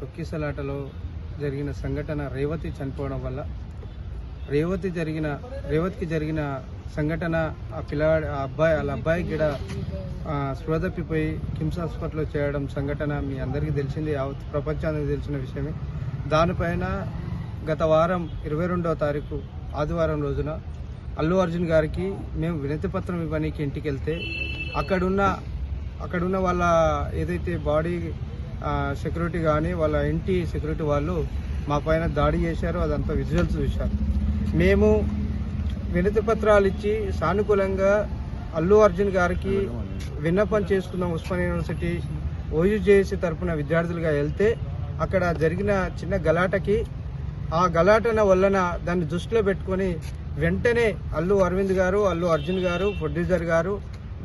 తొక్కిసలాటలో జరిగిన సంఘటన రేవతి చనిపోవడం వల్ల రేవతికి జరిగిన సంఘటన వాళ్ళ అబ్బాయి కూడా స్పృహ తప్పిపోయి కిమ్స్ హాస్పిటల్లో చేయడం సంఘటన మీ అందరికీ తెలిసింది, ప్రపంచానికి తెలిసిన విషయమే. దానిపైన గత వారం 22వ తారీఖు ఆదివారం రోజున అల్లు అర్జున్ గారికి మేము వినతి పత్రం ఇవ్వడానికి ఇంటికి వెళ్తే అక్కడున్న వాళ్ళ ఏదైతే బాడీ సెక్యూరిటీ కానీ వాళ్ళ ఇంటి సెక్యూరిటీ వాళ్ళు మా పైన దాడి చేశారు. అదంతా విజువల్స్ చూశారు. మేము వినతి పత్రాలు ఇచ్చి సానుకూలంగా అల్లు అర్జున్ గారికి విన్నపం చేసుకున్నాం. ఉస్మానియా యూనివర్సిటీ ఓయూజేఏసీ తరఫున విద్యార్థులుగా వెళ్తే అక్కడ జరిగిన చిన్న గలాటకి ఆ గలాటన వలన దాన్ని దృష్టిలో పెట్టుకొని వెంటనే అల్లు అరవింద్ గారు, అల్లు అర్జున్ గారు, ప్రొడ్యూసర్ గారు,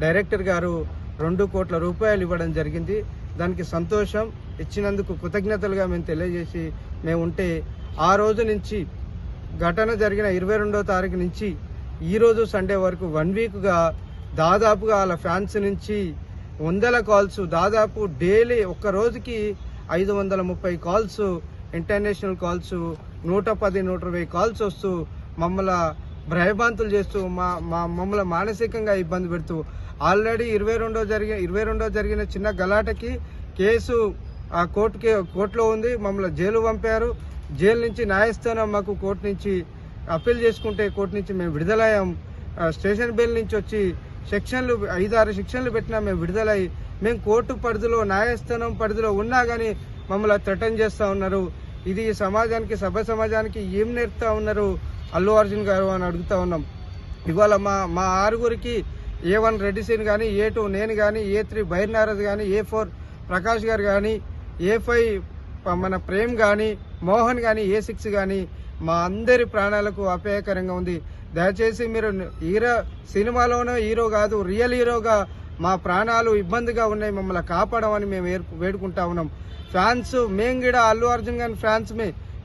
డైరెక్టర్ గారు 2 కోట్ల రూపాయలు ఇవ్వడం జరిగింది. దానికి సంతోషం, ఇచ్చినందుకు కృతజ్ఞతలుగా మేము తెలియజేసి మేము ఉంటే ఆ రోజు నుంచి ఘటన జరిగిన 22వ తారీఖు నుంచి ఈరోజు సండే వరకు 1 వీక్గా దాదాపుగా వాళ్ళ ఫ్యాన్స్ నుంచి 100 కాల్స్, దాదాపు డైలీ ఒక్క రోజుకి 530 కాల్స్, ఇంటర్నేషనల్ కాల్స్, 110-120 కాల్స్ వస్తూ మమ్మల్ని భయభ్రాంతులు చేస్తూ మమ్మల్ని మానసికంగా ఇబ్బంది పెడుతూ ఆల్రెడీ 22వ జరిగిన చిన్న గలాటకి కేసు కోర్టులో ఉంది. మమ్మల్ని జైలు పంపారు. జైలు నుంచి న్యాయస్థానం మాకు కోర్టు నుంచి అప్పీల్ చేసుకుంటే కోర్టు నుంచి మేము విడుదలయ్యాం. స్టేషన్ బెయిల్ నుంచి వచ్చి 5-6 సెక్షన్లు పెట్టినా మేము విడుదలయ్యి మేము కోర్టు పరిధిలో న్యాయస్థానం పరిధిలో ఉన్నా కానీ మమ్మల్ని థ్రెటన్ చేస్తూ ఉన్నారు. ఇది సమాజానికి సమాజానికి ఏం నేర్పుతా ఉన్నారు అల్లు అర్జున్ గారు అని అడుగుతా ఉన్నాం. ఇవాళ మా 6గురికి A1 రెడ్డి సీన్ కానీ, A2 నేను కానీ, A3 బైర్నారద్ కానీ, A4 ప్రకాష్ గారు కానీ, A5 మన ప్రేమ్ కానీ, మోహన్ కానీ, A6 కానీ మా అందరి ప్రాణాలకు అపాయకరంగా ఉంది. దయచేసి మీరు సినిమాలోనే హీరో కాదు, రియల్ హీరోగా మా ప్రాణాలు ఇబ్బందిగా ఉన్నాయి, మమ్మల్ని కాపాడమని మేము వేడుకుంటా ఉన్నాం. ఫ్యాన్స్ మేము కూడా అల్లు అర్జున్ గారి ఫ్యాన్స్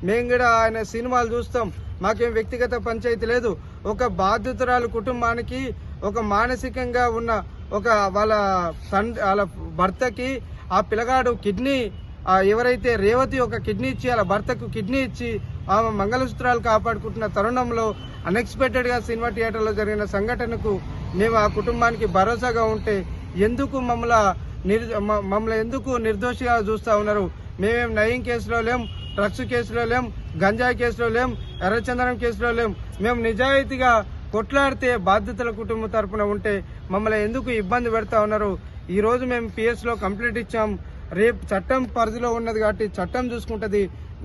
మేము కూడా ఆయన సినిమాలు చూస్తాం. మాకేం వ్యక్తిగత పంచాయతీ లేదు. ఒక బాధితురాలు కుటుంబానికి ఒక మానసికంగా ఉన్న వాళ్ళ భర్తకి ఆ పిల్లగాడు కిడ్నీ ఎవరైతే రేవతి ఒక కిడ్నీ ఇచ్చి వాళ్ళ భర్తకు కిడ్నీ ఇచ్చి ఆమె మంగళసూత్రాలు కాపాడుకుంటున్న తరుణంలో అన్ఎక్స్పెక్టెడ్గా సినిమా థియేటర్లో జరిగిన సంఘటనకు మేము ఆ కుటుంబానికి భరోసాగా ఉంటే ఎందుకు మమ్మల్ని ఎందుకు నిర్దోషిగా చూస్తూ ఉన్నారు? మేమేం నయం కేసులో లేం, డ్రగ్స్ కేసులో లేం, గంజాయి కేసులో లేం, ఎర్రచందనం కేసులో లేం. మేము నిజాయితీగా కొట్లాడితే బాధితుల కుటుంబం తరఫున ఉంటే మమ్మల్ని ఎందుకు ఇబ్బంది పెడతా ఉన్నారు? ఈ రోజు మేము పిఎస్లో కంప్లైంట్ ఇచ్చాం. రేపు చట్టం పరిధిలో ఉన్నది కాబట్టి చట్టం చూసుకుంటుంది.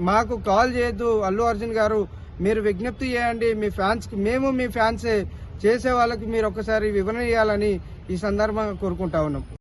మాకు కాల్ చేయొద్దు అల్లు అర్జున్ గారు, మీరు విజ్ఞప్తి చేయండి మీ ఫ్యాన్స్కి. మేము మీ ఫ్యాన్సే, చేసే వాళ్ళకి మీరు ఒకసారి వివరణ ఇవ్వాలని ఈ సందర్భంగా కోరుకుంటా ఉన్నాం.